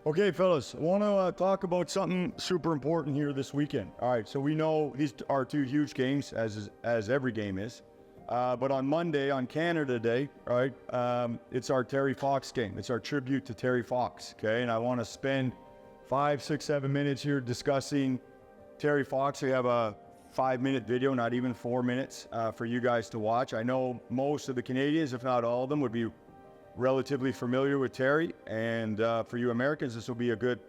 Okay, fellas, I want to talk about something super important here this weekend. All right, so we know these are two huge games, as every game is. But on Monday, on Canada Day, right, it's our Terry Fox game. It's our tribute to Terry Fox, okay? And I want to spend 5, 6, 7 minutes here discussing Terry Fox. We have a 5-minute video, not even 4 minutes, for you guys to watch. I know most of the Canadians, if not all of them, would be relatively familiar with Terry, and for you Americans, this will be a good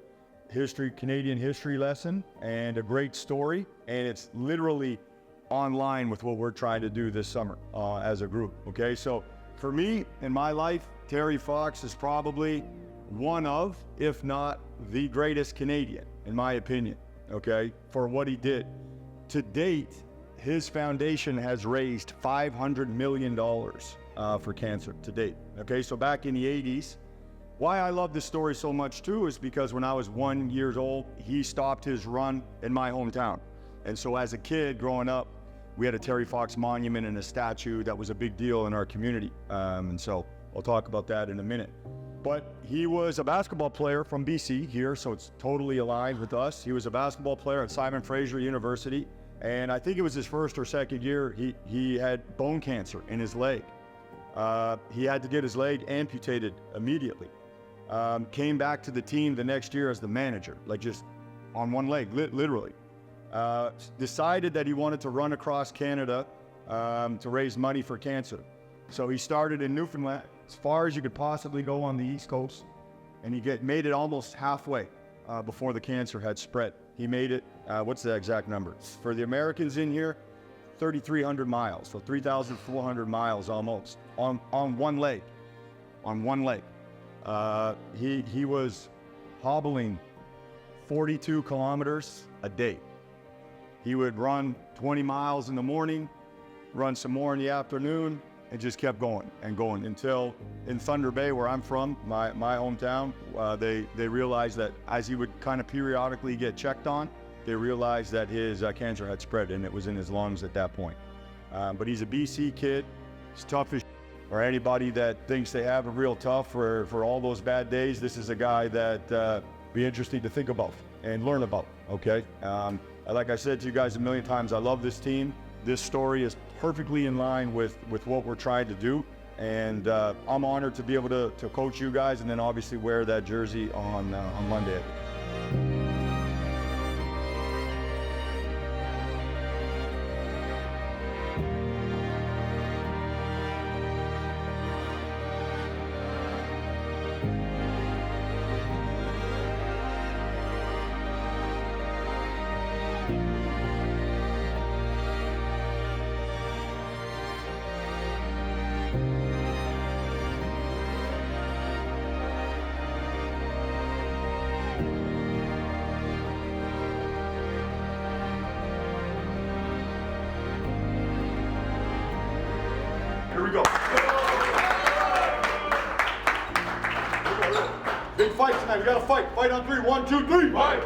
Canadian history lesson and a great story, and it's literally online with what we're trying to do this summer as a group. Okay, so for me in my life, Terry Fox is probably one of, if not the greatest Canadian, in my opinion, okay, for what he did. To date, his foundation has raised $500 million for cancer to date. Okay, so back in the 80s, why I love this story so much too is because when I was 1 year old, he stopped his run in my hometown. And so as a kid growing up, we had a Terry Fox monument and a statue that was a big deal in our community. And so I'll talk about that in a minute. But he was a basketball player from BC here, so it's totally aligned with us. He was a basketball player at Simon Fraser University. And I think it was his first or second year, he had bone cancer in his leg. He had to get his leg amputated immediately. Came back to the team the next year as the manager, like just on one leg, literally. Decided that he wanted to run across Canada to raise money for cancer. So he started in Newfoundland, as far as you could possibly go on the East Coast, and he made it almost halfway before the cancer had spread. He made it, what's the exact number? For the Americans in here, 3,300 miles, so 3,400 miles almost, on one leg, He was hobbling 42 kilometers a day. He would run 20 miles in the morning, run some more in the afternoon, and just kept going and going until in Thunder Bay, where I'm from, my hometown, they realized that as he would kind of periodically get checked on, they realized that his cancer had spread and it was in his lungs at that point. But he's a BC kid. He's tough as or anybody that thinks they have it real tough for all those bad days. This is a guy that be interesting to think about and learn about, okay? Like I said to you guys a million times, I love this team. This story is perfectly in line with what we're trying to do. And I'm honored to be able to coach you guys and then obviously wear that jersey on Monday. Here we go. Big fight tonight. We got to fight. Fight on 3. 1, 2, 3. Fight.